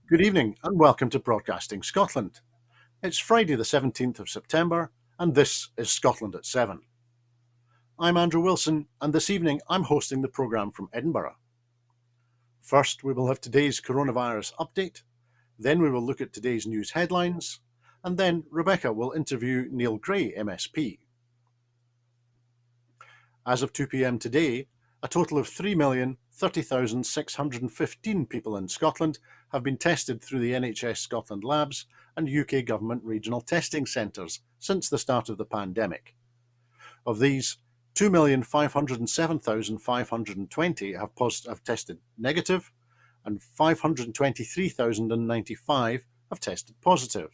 Good evening and welcome to Broadcasting Scotland. It's Friday the 17th of September and this is Scotland at 7. I'm Andrew Wilson and this evening I'm hosting the programme from Edinburgh. First we will have today's coronavirus update, then we will look at today's news headlines, and then Rebecca will interview Neil Gray MSP. As of 2 p.m. today, a total of 3,030,615 people in Scotland have been tested through the NHS Scotland labs and UK Government regional testing centres since the start of the pandemic. Of these, 2,507,520 have tested negative and 523,095 have tested positive.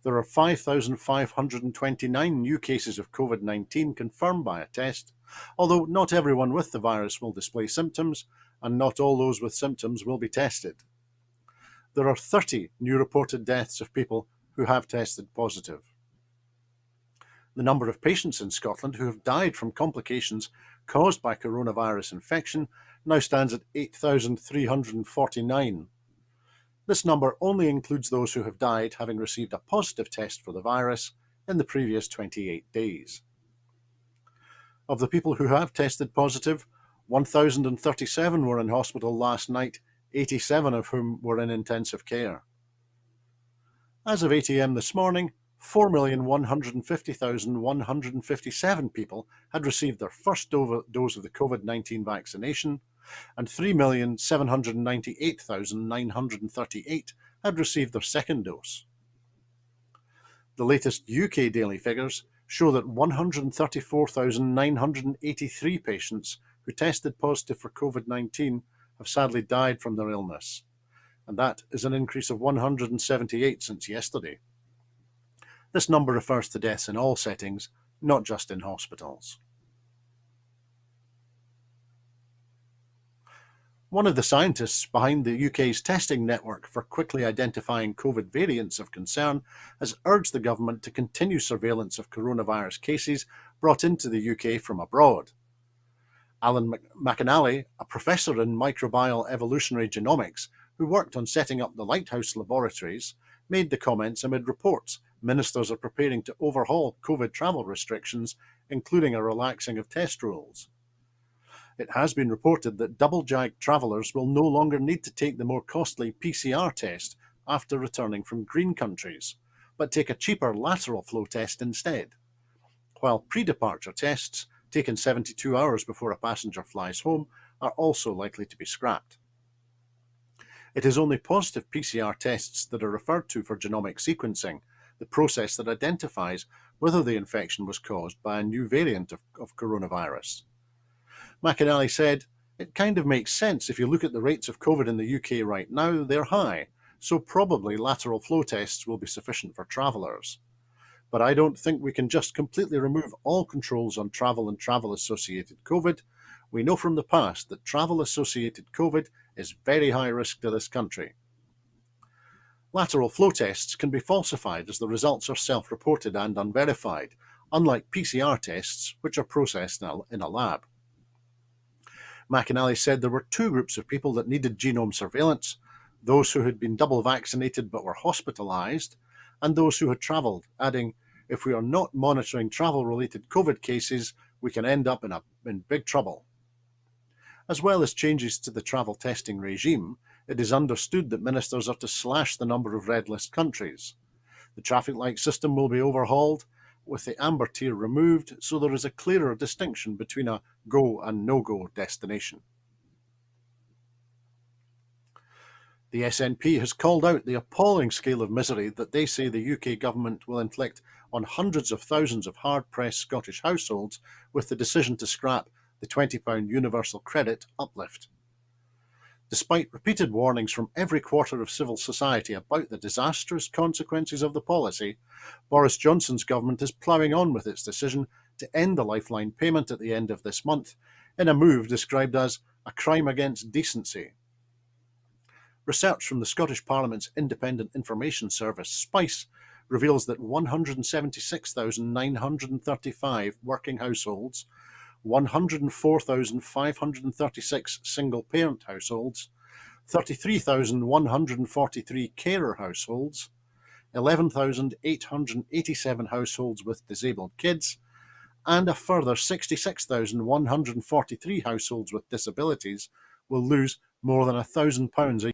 There are 5,529 new cases of COVID-19 confirmed by a test, although not everyone with the virus will display symptoms and not all those with symptoms will be tested. There are 30 new reported deaths of people who have tested positive. The number of patients in Scotland who have died from complications caused by coronavirus infection now stands at 8,349. This number only includes those who have died having received a positive test for the virus in the previous 28 days. Of the people who have tested positive, 1,037 were in hospital last night, 87 of whom were in intensive care. As of 8 a.m. this morning, 4,150,157 people had received their first dose of the COVID-19 vaccination, and 3,798,938 had received their second dose. The latest UK daily figures show that 134,983 patients who tested positive for COVID-19 have sadly died from their illness, and that is an increase of 178 since yesterday. This number refers to deaths in all settings, not just in hospitals. One of the scientists behind the UK's testing network for quickly identifying COVID variants of concern has urged the government to continue surveillance of coronavirus cases brought into the UK from abroad. Alan McAnally, a professor in microbial evolutionary genomics who worked on setting up the Lighthouse laboratories, made the comments amid reports ministers are preparing to overhaul COVID travel restrictions, including a relaxing of test rules. It has been reported that double-jagged travellers will no longer need to take the more costly PCR test after returning from green countries, but take a cheaper lateral flow test instead, while pre-departure tests, taken 72 hours before a passenger flies home, are also likely to be scrapped. It is only positive PCR tests that are referred to for genomic sequencing, the process that identifies whether the infection was caused by a new variant of coronavirus. McAnally said, "It kind of makes sense if you look at the rates of COVID in the UK right now, they're high, so probably lateral flow tests will be sufficient for travellers. But I don't think we can just completely remove all controls on travel and travel-associated COVID. We know from the past that travel-associated COVID is very high risk to this country." Lateral flow tests can be falsified as the results are self-reported and unverified, unlike PCR tests, which are processed in a lab. McAnally said there were two groups of people that needed genome surveillance: those who had been double vaccinated but were hospitalised, and those who had travelled, adding, "If we are not monitoring travel-related COVID cases, we can end up in big trouble." As well as changes to the travel testing regime, it is understood that ministers are to slash the number of red list countries. The traffic light system will be overhauled, with the amber tier removed, so there is a clearer distinction between a go and no-go destination. The SNP has called out the appalling scale of misery that they say the UK government will inflict on hundreds of thousands of hard-pressed Scottish households with the decision to scrap the £20 universal credit uplift. Despite repeated warnings from every quarter of civil society about the disastrous consequences of the policy, Boris Johnson's government is ploughing on with its decision to end the lifeline payment at the end of this month, in a move described as a crime against decency. Research from the Scottish Parliament's Independent Information Service, SPICE, reveals that 176,935 working households, 104,536 single-parent households, 33,143 carer households, 11,887 households with disabled kids, and a further 66,143 households with disabilities will lose more than £1,000 a year.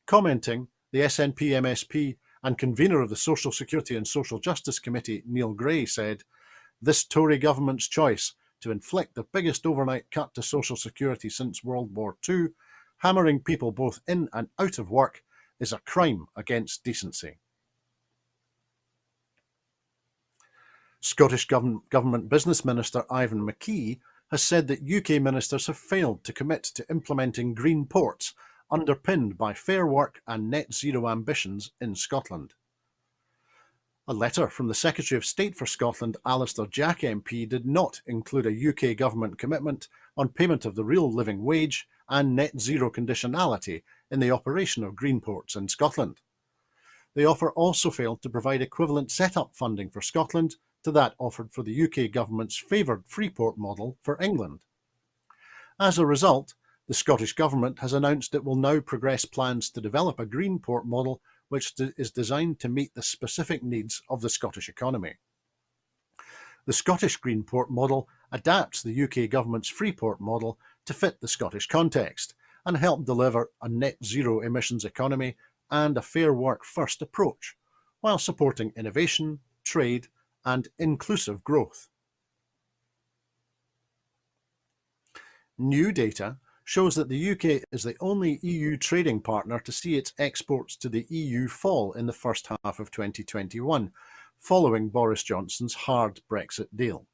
Commenting, the SNP MSP and convener of the Social Security and Social Justice Committee, Neil Gray, said, "This Tory government's choice to inflict the biggest overnight cut to Social Security since World War II, hammering people both in and out of work, is a crime against decency." Scottish Government Business Minister Ivan McKee has said that UK ministers have failed to commit to implementing green ports underpinned by fair work and net zero ambitions in Scotland. A letter from the Secretary of State for Scotland, Alistair Jack MP, did not include a UK government commitment on payment of the real living wage and net zero conditionality in the operation of green ports in Scotland. The offer also failed to provide equivalent set-up funding for Scotland to that offered for the UK government's favoured Freeport model for England. As a result, the Scottish Government has announced it will now progress plans to develop a green port model which is designed to meet the specific needs of the Scottish economy. The Scottish Green Port model adapts the UK Government's Freeport model to fit the Scottish context and help deliver a net zero emissions economy and a fair work first approach, while supporting innovation, trade, and inclusive growth. New data shows that the UK is the only EU trading partner to see its exports to the EU fall in the first half of 2021, following Boris Johnson's hard Brexit deal.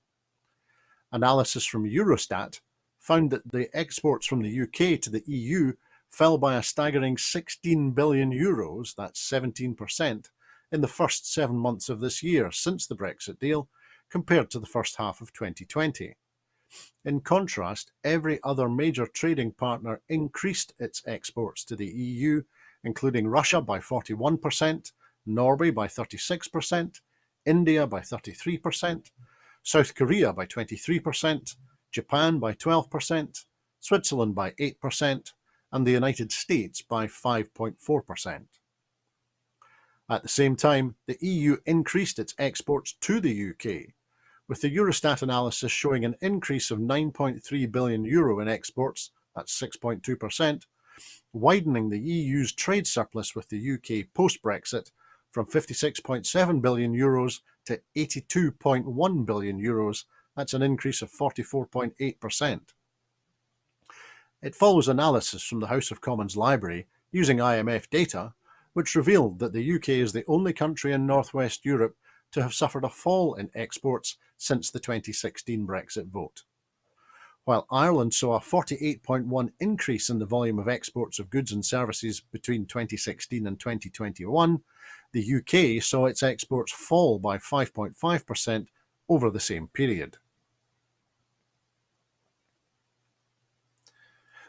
Analysis from Eurostat found that the exports from the UK to the EU fell by a staggering €16 billion, that's 17%, in the first 7 months of this year since the Brexit deal, compared to the first half of 2020. In contrast, every other major trading partner increased its exports to the EU, including Russia by 41%, Norway by 36%, India by 33%, South Korea by 23%, Japan by 12%, Switzerland by 8%, and the United States by 5.4%. At the same time, the EU increased its exports to the UK, with the Eurostat analysis showing an increase of €9.3 billion in exports, that's 6.2%, widening the EU's trade surplus with the UK post-Brexit from €56.7 billion to €82.1 billion, that's an increase of 44.8%. It follows analysis from the House of Commons Library using IMF data, which revealed that the UK is the only country in Northwest Europe to have suffered a fall in exports since the 2016 Brexit vote. While Ireland saw a 48.1% increase in the volume of exports of goods and services between 2016 and 2021, the UK saw its exports fall by 5.5% over the same period.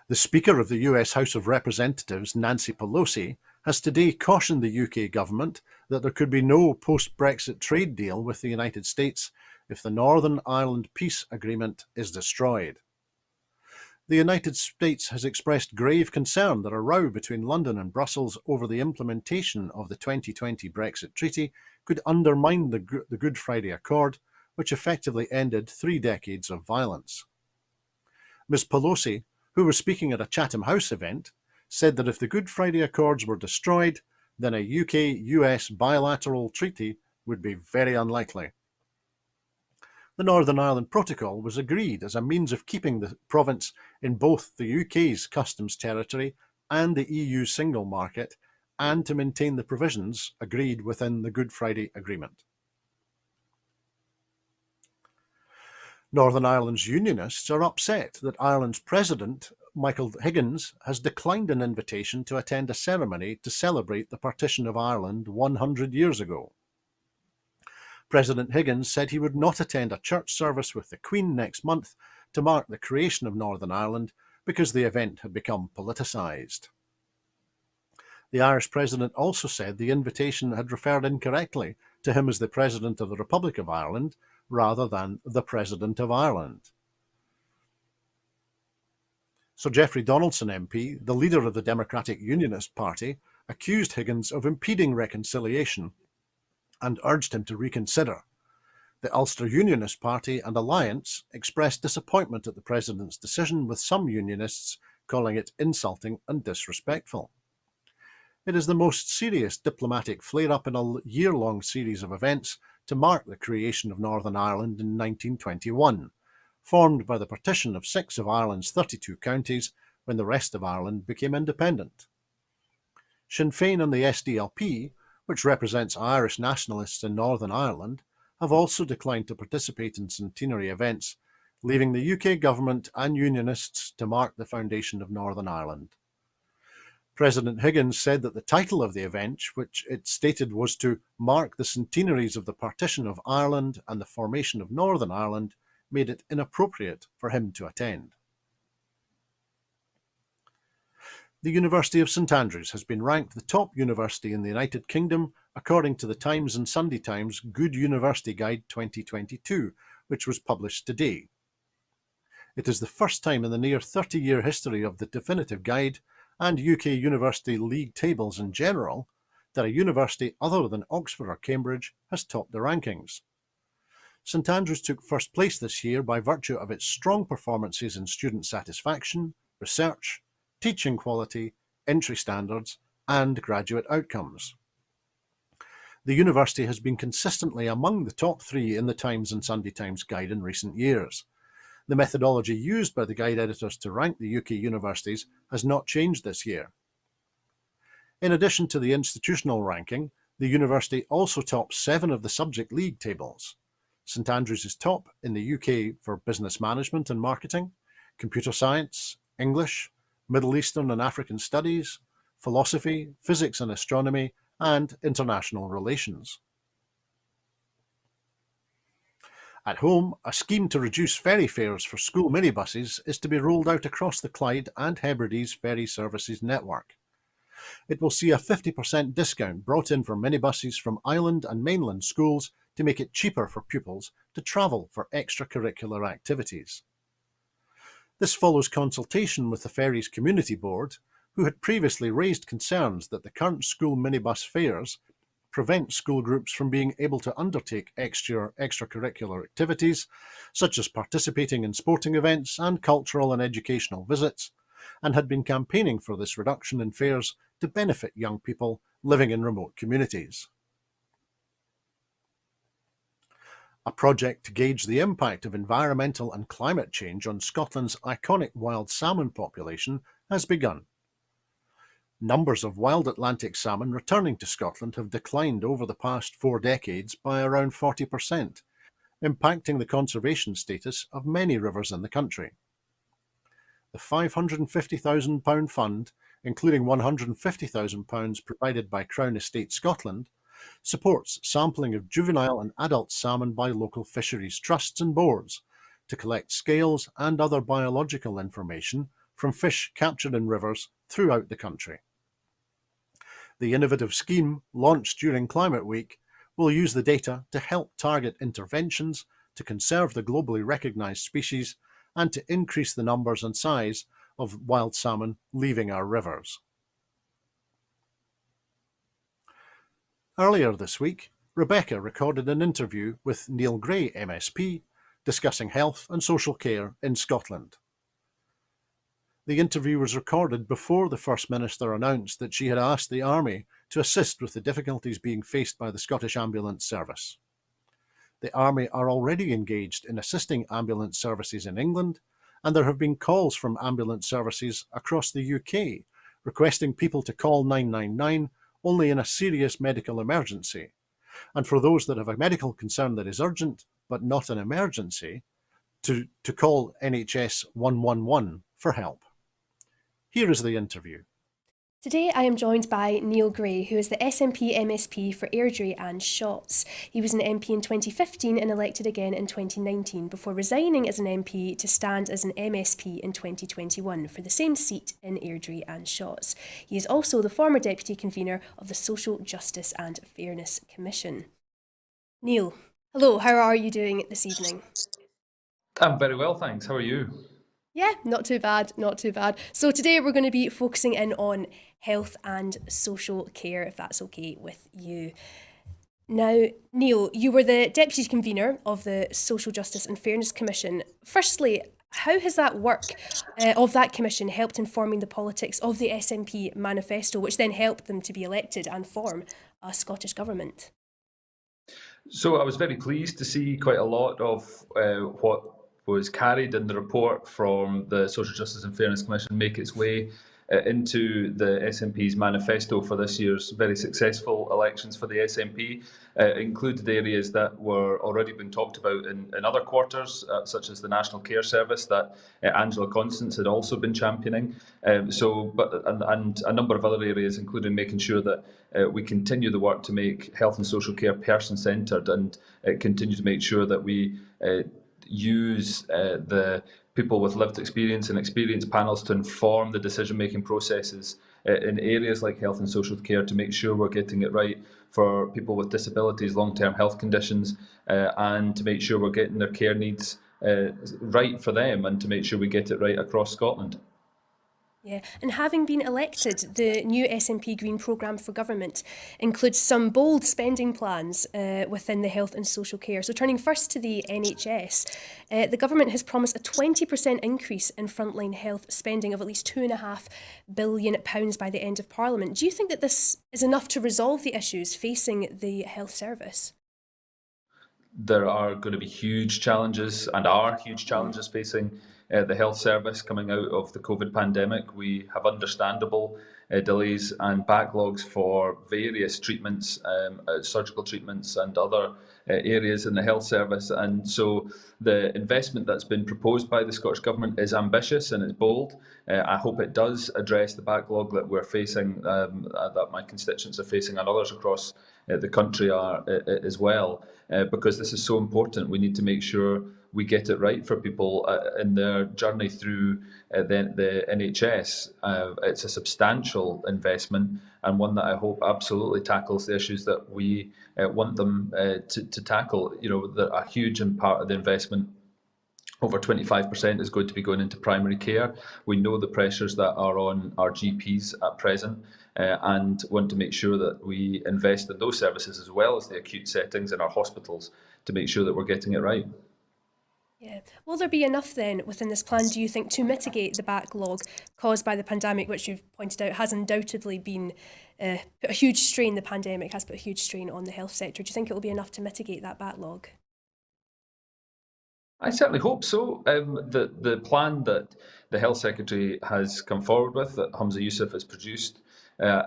The Speaker of the US House of Representatives, Nancy Pelosi, has today cautioned the UK government that there could be no post-Brexit trade deal with the United States if the Northern Ireland Peace Agreement is destroyed. The United States has expressed grave concern that a row between London and Brussels over the implementation of the 2020 Brexit Treaty could undermine the Good Friday Accord, which effectively ended 3 decades of violence. Ms. Pelosi, who was speaking at a Chatham House event, said that if the Good Friday Accords were destroyed, then a UK-US bilateral treaty would be very unlikely. The Northern Ireland Protocol was agreed as a means of keeping the province in both the UK's customs territory and the EU single market, and to maintain the provisions agreed within the Good Friday Agreement. Northern Ireland's unionists are upset that Ireland's President, Michael Higgins, has declined an invitation to attend a ceremony to celebrate the partition of Ireland 100 years ago. President Higgins said he would not attend a church service with the Queen next month to mark the creation of Northern Ireland because the event had become politicised. The Irish President also said the invitation had referred incorrectly to him as the President of the Republic of Ireland rather than the President of Ireland. Sir Geoffrey Donaldson MP, the leader of the Democratic Unionist Party, accused Higgins of impeding reconciliation and urged him to reconsider. The Ulster Unionist Party and Alliance expressed disappointment at the President's decision, with some Unionists calling it insulting and disrespectful. It is the most serious diplomatic flare-up in a year-long series of events to mark the creation of Northern Ireland in 1921, formed by the partition of 6 of Ireland's 32 counties when the rest of Ireland became independent. Sinn Féin and the SDLP, which represents Irish nationalists in Northern Ireland, have also declined to participate in centenary events, leaving the UK government and Unionists to mark the foundation of Northern Ireland. President Higgins said that the title of the event, which it stated was to mark the centenaries of the partition of Ireland and the formation of Northern Ireland, made it inappropriate for him to attend. The University of St Andrews has been ranked the top university in the United Kingdom according to the Times and Sunday Times Good University Guide 2022, which was published today. It is the first time in the near 30-year history of the definitive guide and UK university league tables in general that a university other than Oxford or Cambridge has topped the rankings. St Andrews took first place this year by virtue of its strong performances in student satisfaction, research, teaching quality, entry standards, and graduate outcomes. The university has been consistently among the top 3 in the Times and Sunday Times guide in recent years. The methodology used by the guide editors to rank the UK universities has not changed this year. In addition to the institutional ranking, the university also tops 7 of the subject league tables. St Andrews is top in the UK for business management and marketing, computer science, English, Middle Eastern and African studies, philosophy, physics and astronomy, and international relations. At home, a scheme to reduce ferry fares for school minibuses is to be rolled out across the Clyde and Hebrides ferry services network. It will see a 50% discount brought in for minibuses from island and mainland schools to make it cheaper for pupils to travel for extracurricular activities. This follows consultation with the Ferries Community Board, who had previously raised concerns that the current school minibus fares prevent school groups from being able to undertake extracurricular activities, such as participating in sporting events and cultural and educational visits, and had been campaigning for this reduction in fares to benefit young people living in remote communities. A project to gauge the impact of environmental and climate change on Scotland's iconic wild salmon population has begun. Numbers of wild Atlantic salmon returning to Scotland have declined over the past 4 decades by around 40%, impacting the conservation status of many rivers in the country. The £550,000 fund, including £150,000 provided by Crown Estate Scotland, supports sampling of juvenile and adult salmon by local fisheries trusts and boards to collect scales and other biological information from fish captured in rivers throughout the country. The innovative scheme, launched during Climate Week, will use the data to help target interventions to conserve the globally recognised species and to increase the numbers and size of wild salmon leaving our rivers. Earlier this week, Rebecca recorded an interview with Neil Gray MSP discussing health and social care in Scotland. The interview was recorded before the First Minister announced that she had asked the Army to assist with the difficulties being faced by the Scottish Ambulance Service. The Army are already engaged in assisting ambulance services in England, and there have been calls from ambulance services across the UK requesting people to call 999 only in a serious medical emergency, and for those that have a medical concern that is urgent but not an emergency, to call NHS 111 for help. Here is the interview. Today I am joined by Neil Gray, who is the SNP MSP for Airdrie and Shotts. He was an MP in 2015 and elected again in 2019 before resigning as an MP to stand as an MSP in 2021 for the same seat in Airdrie and Shotts. He is also the former Deputy Convener of the Social Justice and Fairness Commission. Neil, hello, how are you doing this evening? I'm very well, thanks. How are you? Yeah, not too bad, not too bad. So today we're going to be focusing in on health and social care, if that's okay with you. Now, Neil, you were the deputy convener of the Social Justice and Fairness Commission. Firstly, how has that work of that commission helped informing the politics of the SNP manifesto, which then helped them to be elected and form a Scottish government? So I was very pleased to see quite a lot of what was carried in the report from the Social Justice and Fairness Commission make its way into the SNP's manifesto for this year's very successful elections for the SNP. It included areas that were already being talked about in other quarters, such as the National Care Service that Angela Constance had also been championing. And a number of other areas, including making sure that we continue the work to make health and social care person-centred and continue to make sure that we use the people with lived experience and experience panels to inform the decision-making processes in areas like health and social care to make sure we're getting it right for people with disabilities, long-term health conditions, and to make sure we're getting their care needs right for them and to make sure we get it right across Scotland. Yeah, and having been elected, the new SNP Green programme for government includes some bold spending plans within the health and social care. So turning first to the NHS, the government has promised a 20% increase in frontline health spending of at least £2.5 billion by the end of Parliament. Do you think that this is enough to resolve the issues facing the health service? There are going to be huge challenges and are huge challenges facing the health service coming out of the COVID pandemic. We have understandable delays and backlogs for various treatments, surgical treatments and other areas in the health service. And so the investment that's been proposed by the Scottish Government is ambitious and it's bold. I hope it does address the backlog that we're facing, that my constituents are facing and others across the country are as well, because this is so important. We need to make sure we get it right for people in their journey through the NHS. It's a substantial investment and one that I hope absolutely tackles the issues that we want them to tackle. You know, a huge part of the investment, over 25%, is going to be going into primary care. We know the pressures that are on our GPs at present, and want to make sure that we invest in those services as well as the acute settings in our hospitals to make sure that we're getting it right. Yeah. Will there be enough then within this plan, do you think, to mitigate the backlog caused by the pandemic, which you've pointed out has undoubtedly been put a huge strain, the pandemic has put a huge strain on the health sector. Do you think it will be enough to mitigate that backlog? I certainly hope so. The plan that the Health Secretary has come forward with, that Humza Yousaf has produced,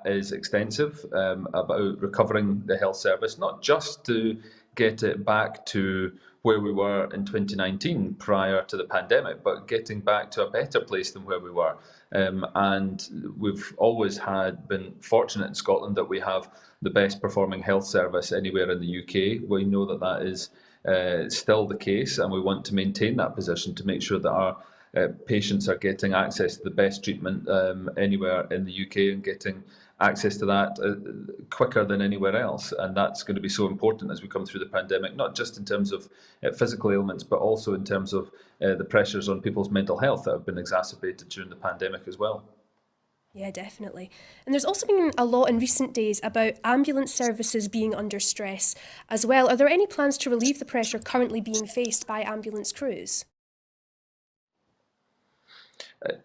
is extensive about recovering the health service, not just to get it back to where we were in 2019 prior to the pandemic, but getting back to a better place than where we were. And we've always been fortunate in Scotland that we have the best performing health service anywhere in the UK. We know that that is still the case, and we want to maintain that position to make sure that our patients are getting access to the best treatment anywhere in the UK and getting access to that quicker than anywhere else. And that's going to be so important as we come through the pandemic, not just in terms of physical ailments, but also in terms of the pressures on people's mental health that have been exacerbated during the pandemic as well. Yeah, definitely. And there's also been a lot in recent days about ambulance services being under stress as well. Are there any plans to relieve the pressure currently being faced by ambulance crews?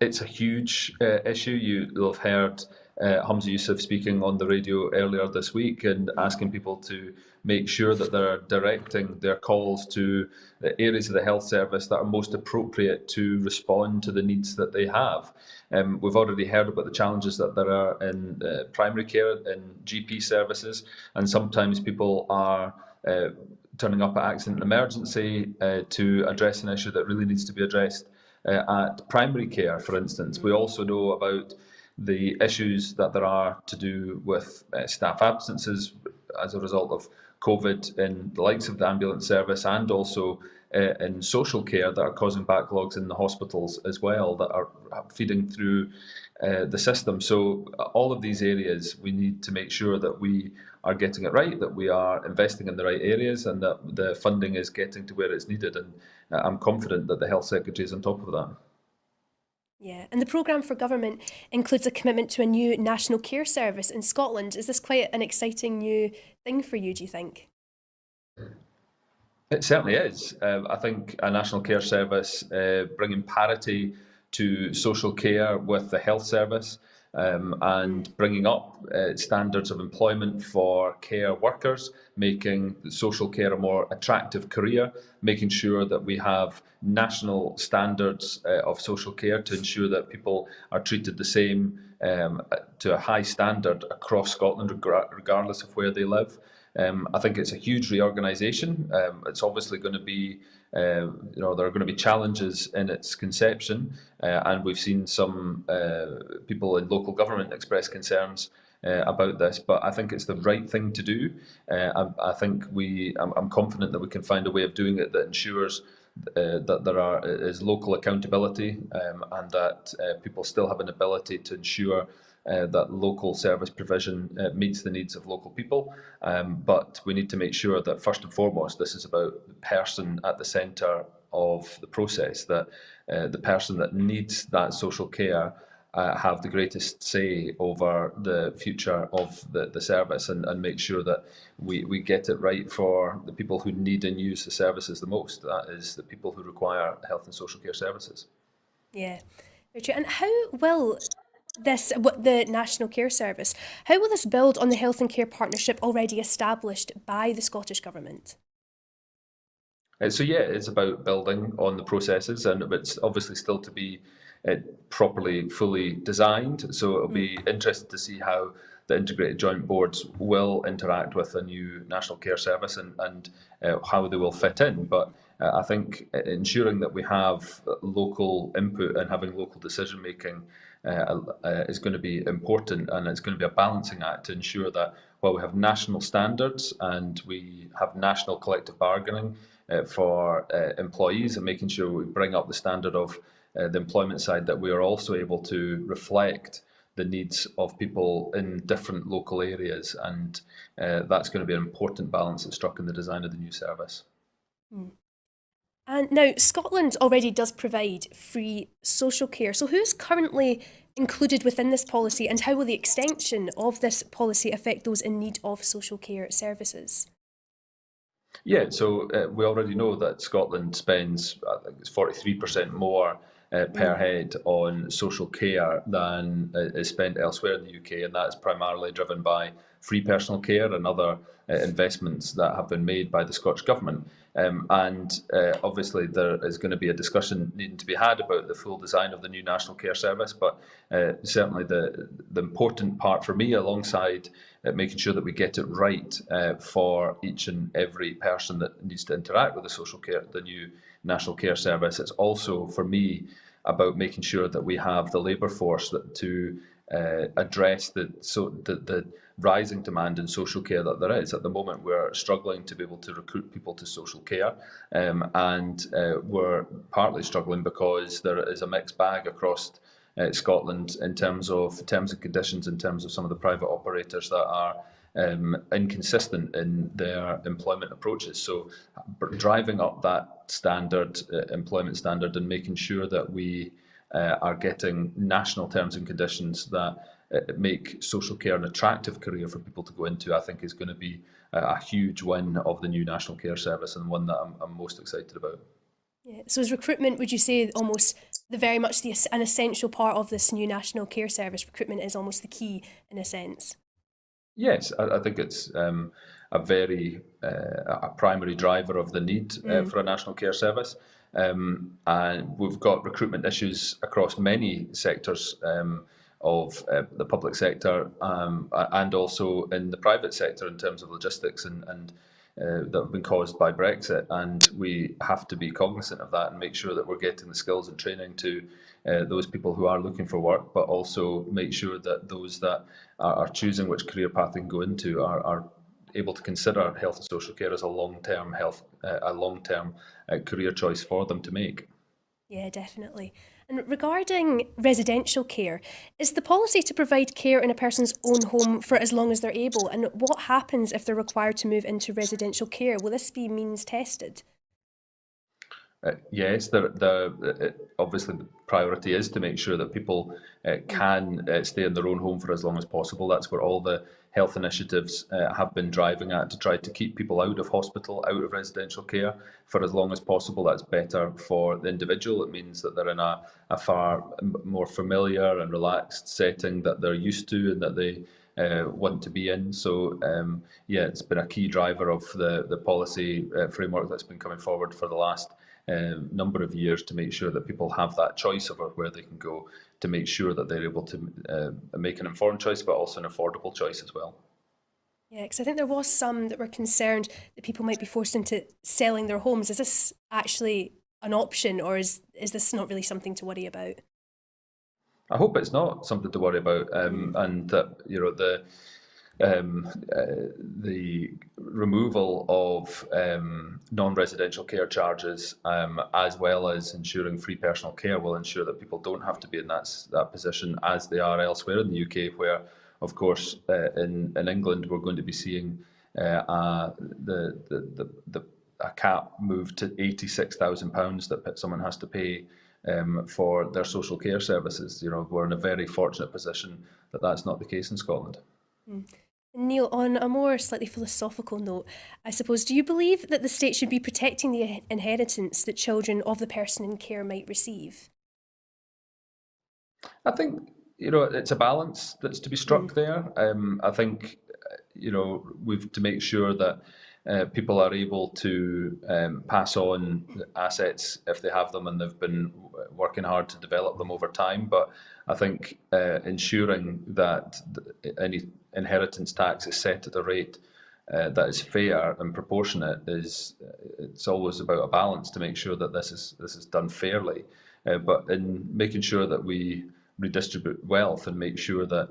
It's a huge issue. You'll have heard Humza Yousaf speaking on the radio earlier this week and asking people to make sure that they're directing their calls to the areas of the health service that are most appropriate to respond to the needs that they have. We've already heard about the challenges that there are in primary care, in GP services, and sometimes people are turning up at accident and emergency to address an issue that really needs to be addressed at primary care, for instance. We also know about the issues that there are to do with staff absences as a result of COVID in the likes of the ambulance service and also in social care that are causing backlogs in the hospitals as well, that are feeding through the system. So all of these areas, we need to make sure that we are getting it right, that we are investing in the right areas and that the funding is getting to where it's needed. And I'm confident that the Health Secretary is on top of that. Yeah, and the programme for government includes a commitment to a new national care service in Scotland. Is this quite an exciting new thing for you, do you think? It certainly is. I think a national care service bringing parity to social care with the health service, and bringing up standards of employment for care workers, making social care a more attractive career, making sure that we have national standards of social care to ensure that people are treated the same, to a high standard across Scotland, regardless of where they live. I think it's a huge reorganisation. It's obviously going to be, there are going to be challenges in its conception, and we've seen some people in local government express concerns about this. But I think it's the right thing to do. I think I'm confident that we can find a way of doing it that ensures that is local accountability, and that people still have an ability to ensure that local service provision meets the needs of local people. But we need to make sure that first and foremost, this is about the person at the centre of the process, that the person that needs that social care have the greatest say over the future of the service, and make sure that we get it right for the people who need and use the services the most. That is the people who require health and social care services. Yeah, very true. And how will the National Care Service, how will this build on the health and care partnership already established by the Scottish Government? So yeah, it's about building on the processes, and it's obviously still to be properly, fully designed. So it'll be interesting to see how the integrated joint boards will interact with a new national care service, and how they will fit in. But I think ensuring that we have local input and having local decision making is going to be important, and it's going to be a balancing act to ensure that while we have national standards and we have national collective bargaining for employees, and making sure we bring up the standard of the employment side, that we are also able to reflect the needs of people in different local areas, and that's going to be an important balance that's struck in the design of the new service. And now, Scotland already does provide free social care. So, who's currently included within this policy, and how will the extension of this policy affect those in need of social care services? Yeah, so we already know that Scotland spends, I think it's 43% more per head on social care than is spent elsewhere in the UK, and that is primarily driven by free personal care and other investments that have been made by the Scottish Government. And obviously there is going to be a discussion needing to be had about the full design of the new National Care Service, but certainly the important part for me, alongside making sure that we get it right for each and every person that needs to interact with the new National Care Service, it's also for me about making sure that we have the labour force to address the rising demand in social care that there is. At the moment, we're struggling to be able to recruit people to social care, and we're partly struggling because there is a mixed bag across Scotland in terms of terms and conditions, in terms of some of the private operators that are inconsistent in their employment approaches. So driving up that standard, employment standard, and making sure that we are getting national terms and conditions that make social care an attractive career for people to go into, I think is going to be a huge win of the new National Care Service, and one that I'm most excited about. Yeah. So, is recruitment, would you say, almost an essential part of this new National Care Service? Recruitment is almost the key in a sense. Yes, I think it's a primary driver of the need for a national care service. And we've got recruitment issues across many sectors of the public sector, and also in the private sector, in terms of logistics and that have been caused by Brexit. And we have to be cognizant of that and make sure that we're getting the skills and training to those people who are looking for work, but also make sure that those that are choosing which career path they can go into are able to consider health and social care as a long-term career choice for them to make. Yeah, definitely. And regarding residential care, is the policy to provide care in a person's own home for as long as they're able? And what happens if they're required to move into residential care? Will this be means tested? Yes, obviously the priority is to make sure that people can stay in their own home for as long as possible. That's where all the health initiatives have been driving at, to try to keep people out of hospital, out of residential care for as long as possible. That's better for the individual. It means that they're in a far more familiar and relaxed setting that they're used to and that they want to be in. So yeah, it's been a key driver of the policy framework that's been coming forward for the last number of years, to make sure that people have that choice over where they can go, to make sure that they're able to make an informed choice, but also an affordable choice as well. Yeah, because I think there was some that were concerned that people might be forced into selling their homes. Is this actually an option, or is this not really something to worry about? I hope it's not something to worry about, and that the removal of non-residential care charges, as well as ensuring free personal care, will ensure that people don't have to be in that position as they are elsewhere in the UK, where, of course, in England we're going to be seeing a cap moved to £86,000 that someone has to pay for their social care services. We're in a very fortunate position that that's not the case in Scotland. Neil, on a more slightly philosophical note, I suppose, do you believe that the state should be protecting the inheritance that children of the person in care might receive? I think, it's a balance that's to be struck there. I think, we've to make sure that people are able to pass on assets if they have them and they've been working hard to develop them over time. But I think ensuring that any inheritance tax is set at a rate that is fair and proportionate it's always about a balance to make sure that this is done fairly. But in making sure that we redistribute wealth and make sure that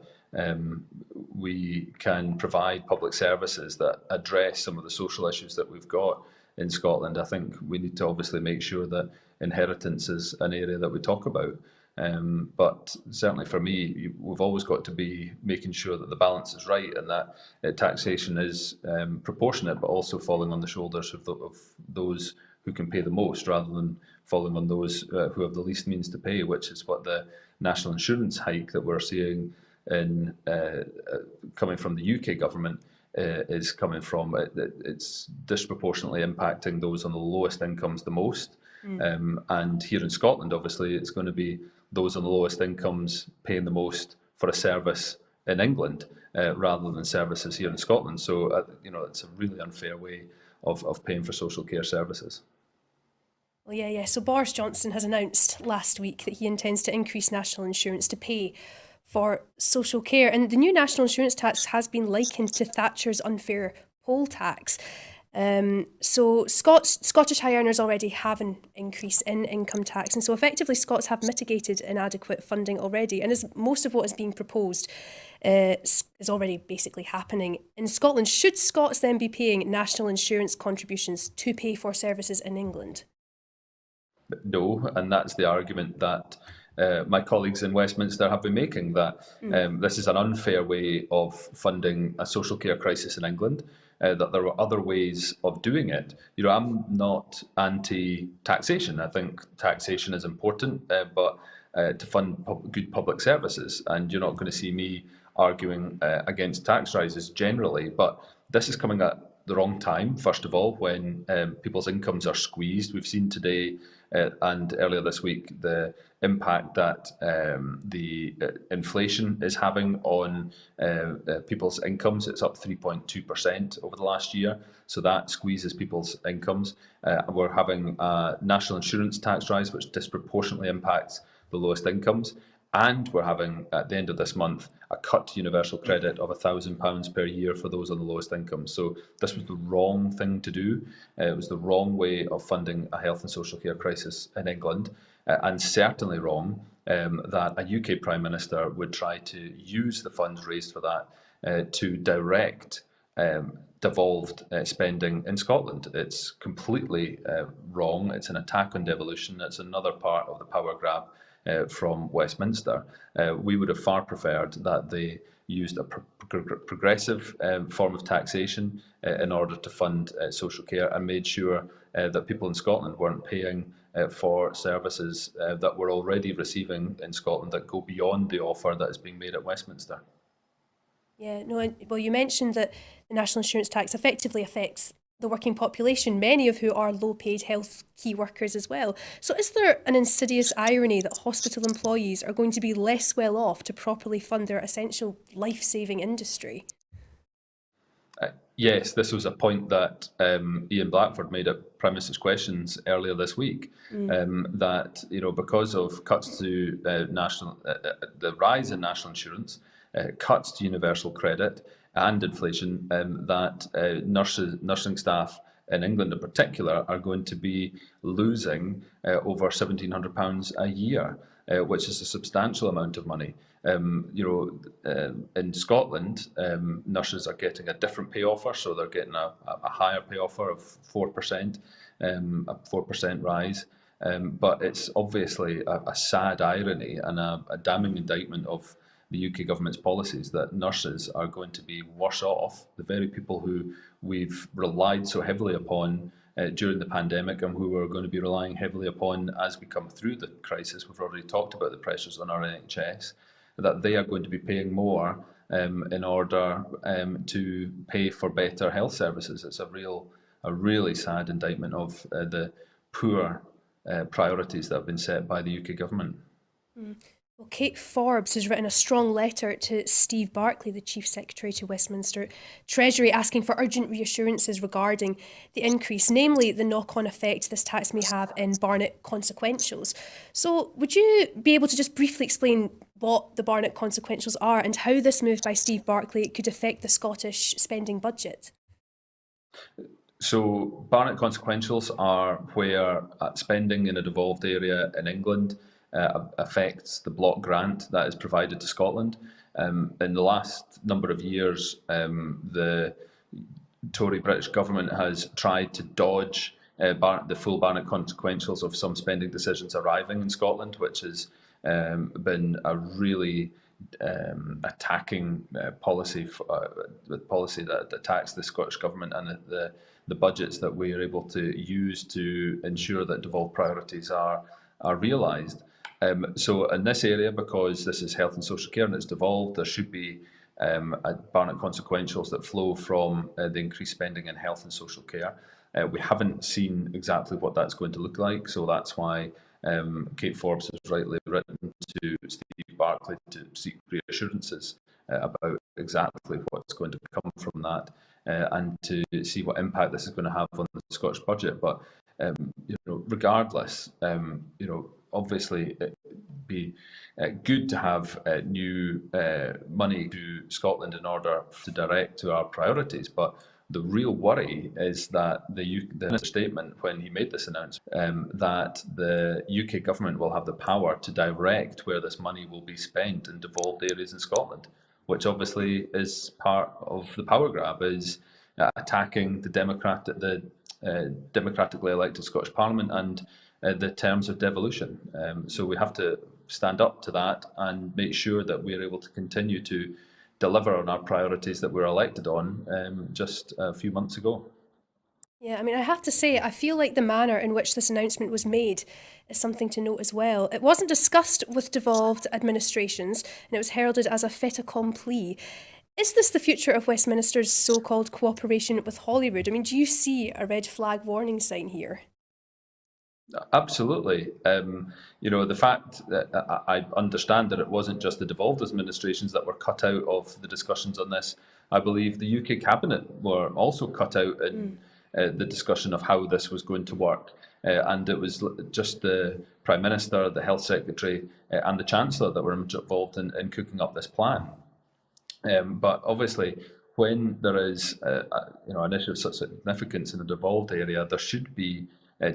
we can provide public services that address some of the social issues that we've got in Scotland, I think we need to obviously make sure that inheritance is an area that we talk about. But certainly for me, we've always got to be making sure that the balance is right and that taxation is proportionate, but also falling on the shoulders of those who can pay the most, rather than falling on those who have the least means to pay, which is what the national insurance hike that we're seeing in coming from the UK government is coming from. It's disproportionately impacting those on the lowest incomes the most. And here in Scotland, obviously, it's going to be those on the lowest incomes paying the most for a service in England rather than services here in Scotland. So, it's a really unfair way of paying for social care services. Well, yeah. So Boris Johnson has announced last week that he intends to increase national insurance to pay for social care. And the new national insurance tax has been likened to Thatcher's unfair poll tax. So Scottish high earners already have an increase in income tax, and so effectively Scots have mitigated inadequate funding already, and as most of what is being proposed is already basically happening in Scotland. Should Scots then be paying national insurance contributions to pay for services in England? No, and that's the argument that my colleagues in Westminster have been making, that this is an unfair way of funding a social care crisis in England, that there are other ways of doing it. I'm not anti-taxation. I think taxation is important, but to fund good public services, and you're not going to see me arguing against tax rises generally, but this is coming at the wrong time, first of all, when people's incomes are squeezed. We've seen today and earlier this week the impact that the inflation is having on people's incomes. It's up 3.2% over the last year, so that squeezes people's incomes. We're having a national insurance tax rise, which disproportionately impacts the lowest incomes. And we're having, at the end of this month, a cut to universal credit of £1,000 per year for those on the lowest incomes. So this was the wrong thing to do. It was the wrong way of funding a health and social care crisis in England, and certainly wrong that a UK Prime Minister would try to use the funds raised for that to direct devolved spending in Scotland. It's completely wrong. It's an attack on devolution. It's another part of the power grab from Westminster. We would have far preferred that the used a progressive form of taxation in order to fund social care, and made sure that people in Scotland weren't paying for services that we're already receiving in Scotland that go beyond the offer that is being made at Westminster. Yeah, no, well, you mentioned that the national insurance tax effectively affects the working population, many of who are low-paid health key workers as well. So is there an insidious irony that hospital employees are going to be less well off to properly fund their essential life-saving industry? Yes, this was a point that Ian Blackford made at Prime Minister's Questions earlier this week. That because of cuts to the rise in national insurance, cuts to universal credit, and inflation, that nursing staff in England in particular are going to be losing over £1,700 a year, which is a substantial amount of money. In Scotland, nurses are getting a different pay offer, so they're getting a higher pay offer of 4%, a 4% rise. But it's obviously a sad irony and a damning indictment of the UK government's policies that nurses are going to be worse off, the very people who we've relied so heavily upon during the pandemic, and who we're going to be relying heavily upon as we come through the crisis. We've already talked about the pressures on our NHS, that they are going to be paying more in order to pay for better health services. It's a really sad indictment of the poor priorities that have been set by the UK government. Well, Kate Forbes has written a strong letter to Steve Barclay, the Chief Secretary to Westminster Treasury, asking for urgent reassurances regarding the increase, namely the knock-on effect this tax may have in Barnett consequentials. So would you be able to just briefly explain what the Barnett consequentials are and how this move by Steve Barclay could affect the Scottish spending budget? So Barnett consequentials are where spending in a devolved area in England affects the block grant that is provided to Scotland. In the last number of years, the Tory British government has tried to dodge the full Barnett consequentials of some spending decisions arriving in Scotland, which has been a really attacking policy that attacks the Scottish government and the budgets that we are able to use to ensure that devolved priorities are realised. So in this area, because this is health and social care and it's devolved, there should be Barnett consequentials that flow from the increased spending in health and social care. We haven't seen exactly what that's going to look like, so that's why Kate Forbes has rightly written to Steve Barclay to seek reassurances about exactly what's going to come from that, and to see what impact this is going to have on the Scottish budget. But regardless, obviously it'd be good to have new money to Scotland in order to direct to our priorities. But the real worry is that the statement, when he made this announcement, that the UK government will have the power to direct where this money will be spent in devolved areas in Scotland, which obviously is part of the power grab, is attacking the democratically elected Scottish Parliament and the terms of devolution. So we have to stand up to that and make sure that we're able to continue to deliver on our priorities that we were elected on just a few months ago. Yeah, I mean, I have to say, I feel like the manner in which this announcement was made is something to note as well. It wasn't discussed with devolved administrations, and it was heralded as a fait accompli. Is this the future of Westminster's so-called cooperation with Holyrood? I mean, do you see a red flag warning sign here? Absolutely. The fact that I understand that it wasn't just the devolved administrations that were cut out of the discussions on this. I believe the UK Cabinet were also cut out in the discussion of how this was going to work. And it was just the Prime Minister, the Health Secretary and the Chancellor that were involved in cooking up this plan. But obviously, when there is an issue of such significance in a devolved area, there should be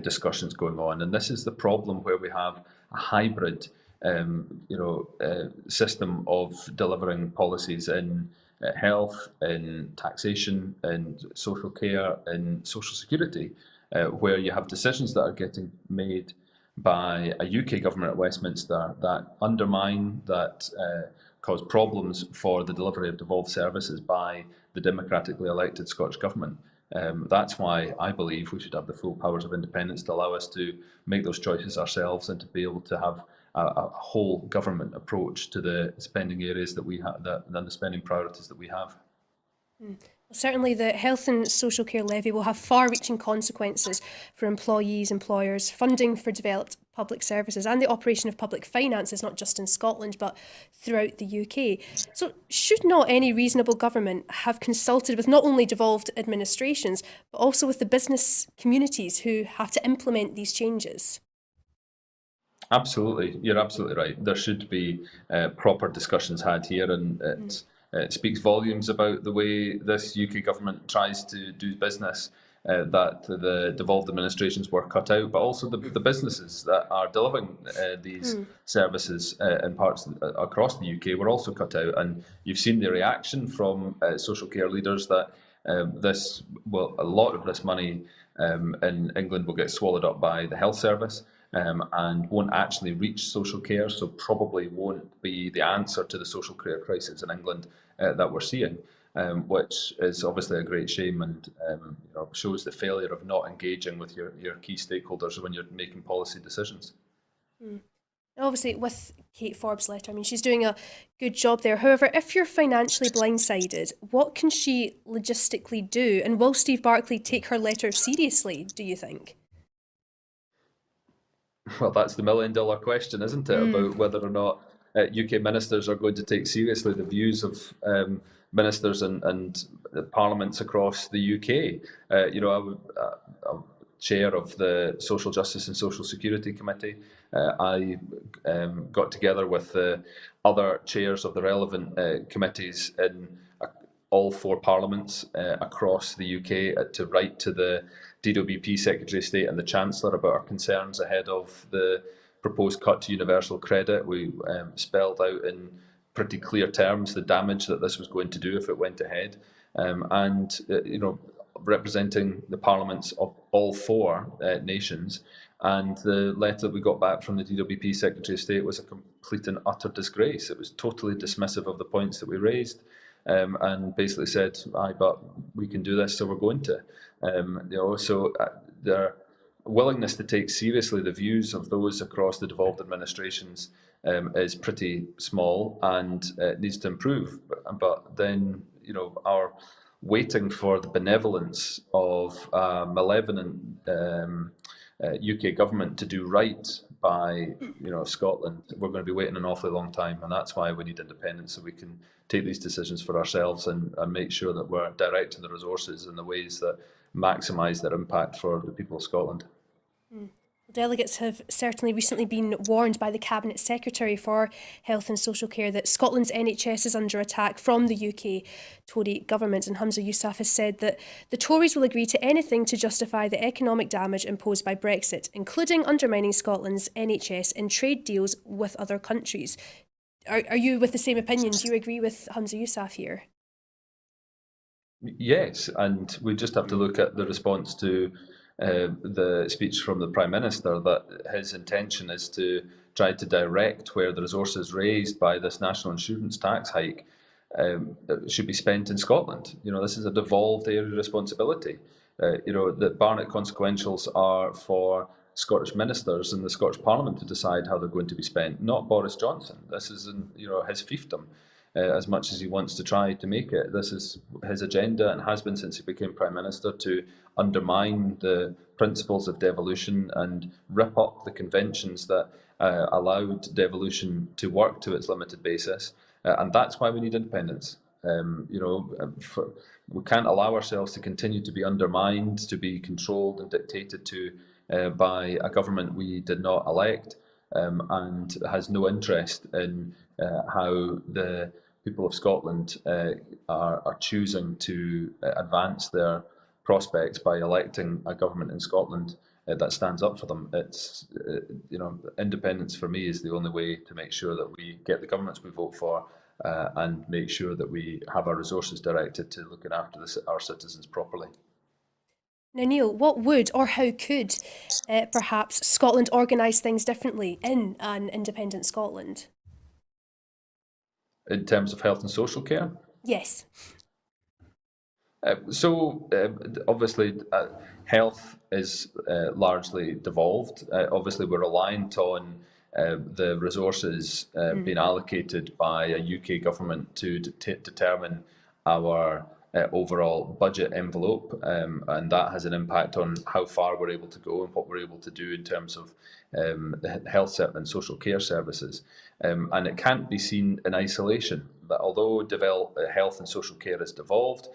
discussions going on, and this is the problem where we have a hybrid, system of delivering policies in health, in taxation, in social care, in social security, where you have decisions that are getting made by a UK government at Westminster that undermine, that cause problems for the delivery of devolved services by the democratically elected Scottish Government. That's why I believe we should have the full powers of independence to allow us to make those choices ourselves and to be able to have a whole government approach to the spending areas that we have, the spending priorities that we have. Certainly, the health and social care levy will have far-reaching consequences for employees, employers, funding for developed public services and the operation of public finances, not just in Scotland, but throughout the UK. So should not any reasonable government have consulted with not only devolved administrations, but also with the business communities who have to implement these changes? Absolutely, you're absolutely right. There should be proper discussions had here, and it speaks volumes about the way this UK government tries to do business, that the devolved administrations were cut out, but also the businesses that are delivering these services in parts across the UK were also cut out. And you've seen the reaction from social care leaders that a lot of this money in England will get swallowed up by the health service. And won't actually reach social care, so probably won't be the answer to the social care crisis in England that we're seeing, which is obviously a great shame, and shows the failure of not engaging with your key stakeholders when you're making policy decisions. Obviously, with Kate Forbes' letter, I mean, she's doing a good job there. However, if you're financially blindsided, what can she logistically do? And will Steve Barclay take her letter seriously, do you think? Well, that's the million-dollar question, isn't it, about whether or not UK ministers are going to take seriously the views of ministers and parliaments across the UK. I'm chair of the Social Justice and Social Security Committee. I got together with the other chairs of the relevant committees in all four parliaments across the UK to write to the DWP Secretary of State and the Chancellor about our concerns ahead of the proposed cut to universal credit. We spelled out in pretty clear terms the damage that this was going to do if it went ahead. Representing the parliaments of all four nations. And the letter that we got back from the DWP Secretary of State was a complete and utter disgrace. It was totally dismissive of the points that we raised. And basically said, "Aye, but we can do this, so we're going to." Their willingness to take seriously the views of those across the devolved administrations is pretty small, and it needs to improve. But then, our waiting for the benevolence of malevolent UK government to do right by Scotland, we're going to be waiting an awfully long time, and that's why we need independence, so we can take these decisions for ourselves and make sure that we're directing the resources in the ways that maximise their impact for the people of Scotland. Delegates have certainly recently been warned by the Cabinet Secretary for Health and Social Care that Scotland's NHS is under attack from the UK Tory government, and Humza Yousaf has said that the Tories will agree to anything to justify the economic damage imposed by Brexit, including undermining Scotland's NHS in trade deals with other countries. Are you with the same opinion? Do you agree with Humza Yousaf here? Yes, and we just have to look at the response to the speech from the Prime Minister, that his intention is to try to direct where the resources raised by this national insurance tax hike should be spent in Scotland. This is a devolved area of responsibility. The Barnett consequentials are for Scottish ministers and the Scottish Parliament to decide how they're going to be spent, not Boris Johnson. This is his fiefdom. As much as he wants to try to make it. This is his agenda, and has been since he became Prime Minister, to undermine the principles of devolution and rip up the conventions that allowed devolution to work to its limited basis. And that's why we need independence. We can't allow ourselves to continue to be undermined, to be controlled and dictated to by a government we did not elect, and has no interest in how the people of Scotland are choosing to advance their prospects by electing a government in Scotland that stands up for them. It's independence for me is the only way to make sure that we get the governments we vote for and make sure that we have our resources directed to looking after our citizens properly. Now, Neil, what would or how could perhaps Scotland organise things differently in an independent Scotland? in terms of health and social care. Yes. Obviously, health is largely devolved. Obviously, we're reliant on the resources being allocated by a UK government to determine our overall budget envelope, and that has an impact on how far we're able to go and what we're able to do in terms of health and social care services. And it can't be seen in isolation. That although health and social care is devolved,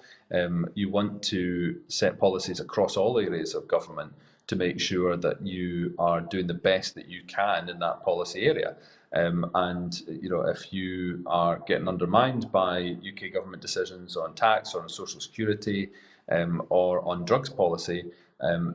you want to set policies across all areas of government to make sure that you are doing the best that you can in that policy area. And if you are getting undermined by UK government decisions on tax or on social security or on drugs policy,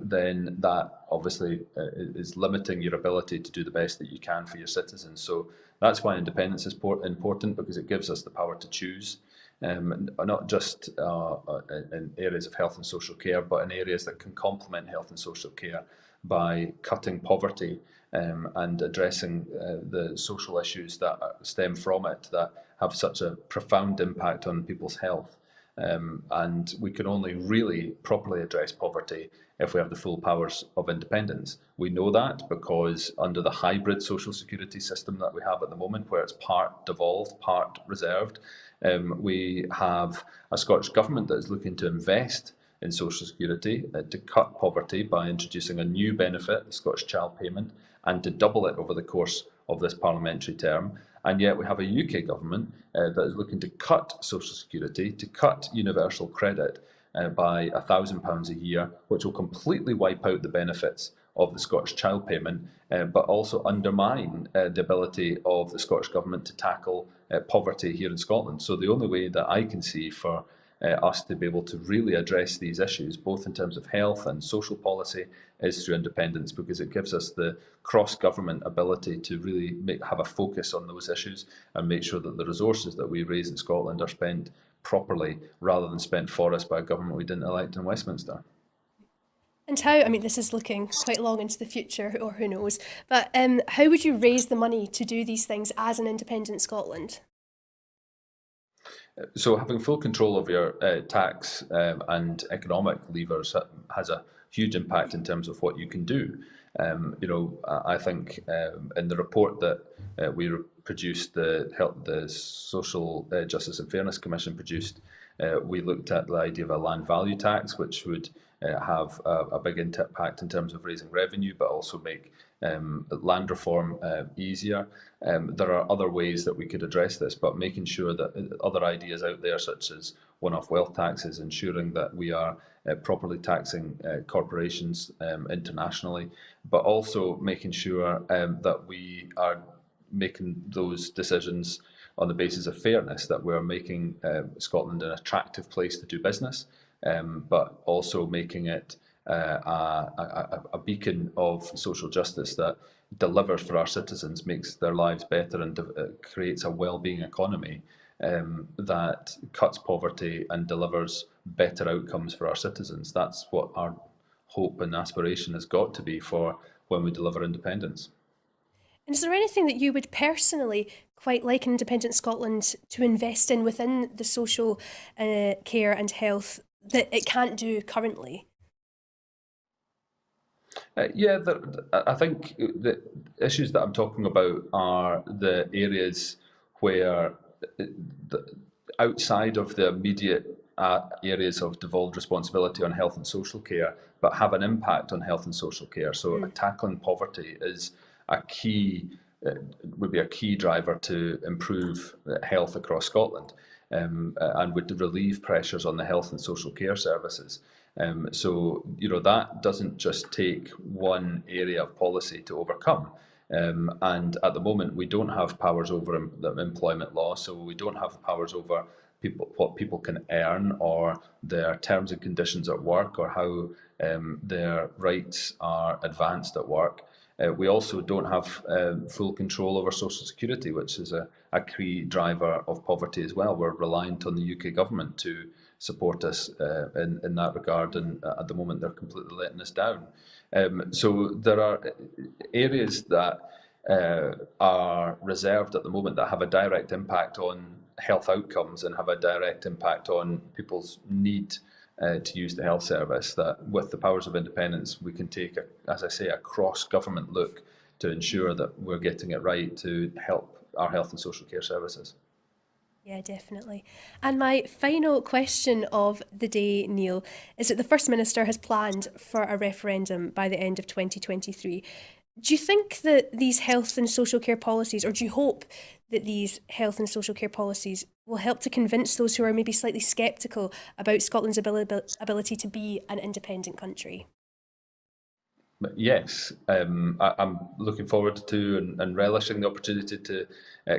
then that obviously is limiting your ability to do the best that you can for your citizens. So that's why independence is important, because it gives us the power to choose, not just in areas of health and social care, but in areas that can complement health and social care by cutting poverty and addressing the social issues that stem from it that have such a profound impact on people's health. And we can only really properly address poverty if we have the full powers of independence. We know that because under the hybrid social security system that we have at the moment, where it's part devolved, part reserved, we have a Scottish Government that is looking to invest in social security to cut poverty by introducing a new benefit, the Scottish Child Payment, and to double it over the course of this parliamentary term. And yet we have a UK government that is looking to cut social security, to cut universal credit by £1,000 a year, which will completely wipe out the benefits of the Scottish Child Payment, but also undermine the ability of the Scottish Government to tackle poverty here in Scotland. So the only way that I can see for us to be able to really address these issues, both in terms of health and social policy, is through independence, because it gives us the cross-government ability to really have a focus on those issues and make sure that the resources that we raise in Scotland are spent properly, rather than spent for us by a government we didn't elect in Westminster. And how, I mean, this is looking quite long into the future, or who knows, but how would you raise the money to do these things as an independent Scotland? So having full control of your tax and economic levers has a huge impact in terms of what you can do. I think in the report that we produced, the Social Justice and Fairness Commission produced, we looked at the idea of a land value tax, which would have a big impact in terms of raising revenue, but also make land reform easier. There are other ways that we could address this, but making sure that other ideas out there, such as one-off wealth taxes, ensuring that we are properly taxing corporations internationally, but also making sure that we are making those decisions on the basis of fairness, that we're making Scotland an attractive place to do business, but also making it a beacon of social justice that delivers for our citizens, makes their lives better, and creates a well-being economy that cuts poverty and delivers better outcomes for our citizens. That's what our hope and aspiration has got to be for when we deliver independence. And is there anything that you would personally quite like in independent Scotland to invest in within the social care and health that it can't do currently? I think the issues that I'm talking about are the areas where, outside of the immediate areas of devolved responsibility on health and social care, but have an impact on health and social care. So tackling poverty is would be a key driver to improve health across Scotland, and would relieve pressures on the health and social care services. That doesn't just take one area of policy to overcome. And at the moment, we don't have powers over the employment law, so we don't have powers over what people can earn, or their terms and conditions at work, or how their rights are advanced at work. We also don't have full control over social security, which is a key driver of poverty as well. We're reliant on the UK government to support us in that regard, and at the moment they're completely letting us down. So there are areas that are reserved at the moment that have a direct impact on health outcomes and have a direct impact on people's need to use the health service, that with the powers of independence, we can take, as I say, a cross-government look to ensure that we're getting it right to help our health and social care services. Yeah, definitely. And my final question of the day, Neil, is that the First Minister has planned for a referendum by the end of 2023. Do you think that these health and social care policies, or do you hope that these health and social care policies will help to convince those who are maybe slightly sceptical about Scotland's ability to be an independent country? But yes, I'm looking forward to and relishing the opportunity to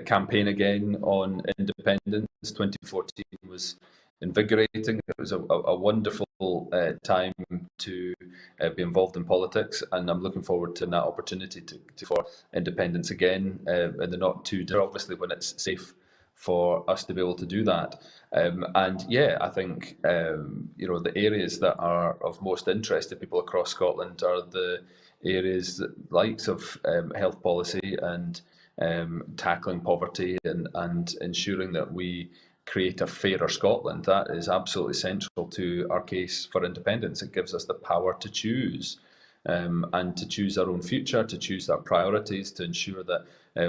campaign again on independence. 2014 was invigorating. It was a wonderful time to be involved in politics, and I'm looking forward to that opportunity for independence again in the not too distant, obviously when it's safe for us to be able to do that. And yeah, I think the areas that are of most interest to people across Scotland are the areas likes of health policy and tackling poverty and ensuring that we create a fairer Scotland. That is absolutely central to our case for independence. It gives us the power to choose. And to choose our own future, to choose our priorities, to ensure that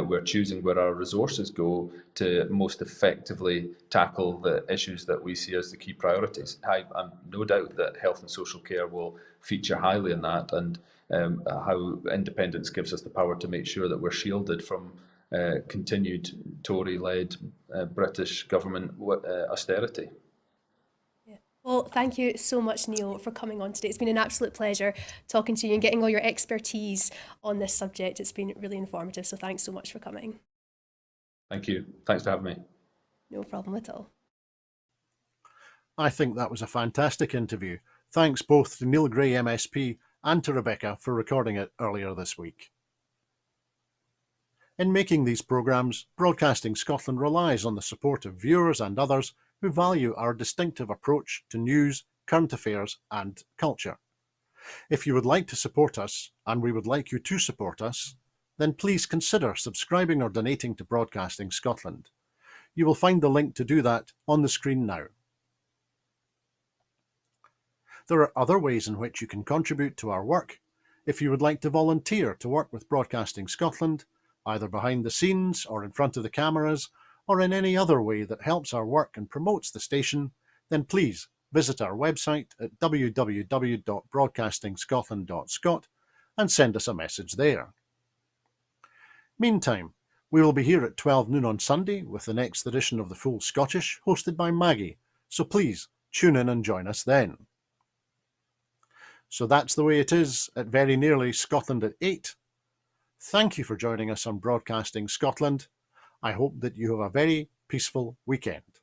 we're choosing where our resources go to most effectively tackle the issues that we see as the key priorities. I'm no doubt that health and social care will feature highly in that, and how independence gives us the power to make sure that we're shielded from continued Tory-led British government austerity. Well, thank you so much, Neil, for coming on today. It's been an absolute pleasure talking to you and getting all your expertise on this subject. It's been really informative, so thanks so much for coming. Thank you. Thanks for having me. No problem at all. I think that was a fantastic interview. Thanks both to Neil Gray MSP and to Rebecca for recording it earlier this week. In making these programmes, Broadcasting Scotland relies on the support of viewers and others who value our distinctive approach to news, current affairs and culture. If you would like to support us, and we would like you to support us, then please consider subscribing or donating to Broadcasting Scotland. You will find the link to do that on the screen now. There are other ways in which you can contribute to our work. If you would like to volunteer to work with Broadcasting Scotland, either behind the scenes or in front of the cameras, or in any other way that helps our work and promotes the station, then please visit our website at www.broadcastingscotland.scot and send us a message there. Meantime, we will be here at 12 noon on Sunday with the next edition of The Full Scottish, hosted by Maggie, so please tune in and join us then. So that's the way it is at very nearly Scotland at 8. Thank you for joining us on Broadcasting Scotland. I hope that you have a very peaceful weekend.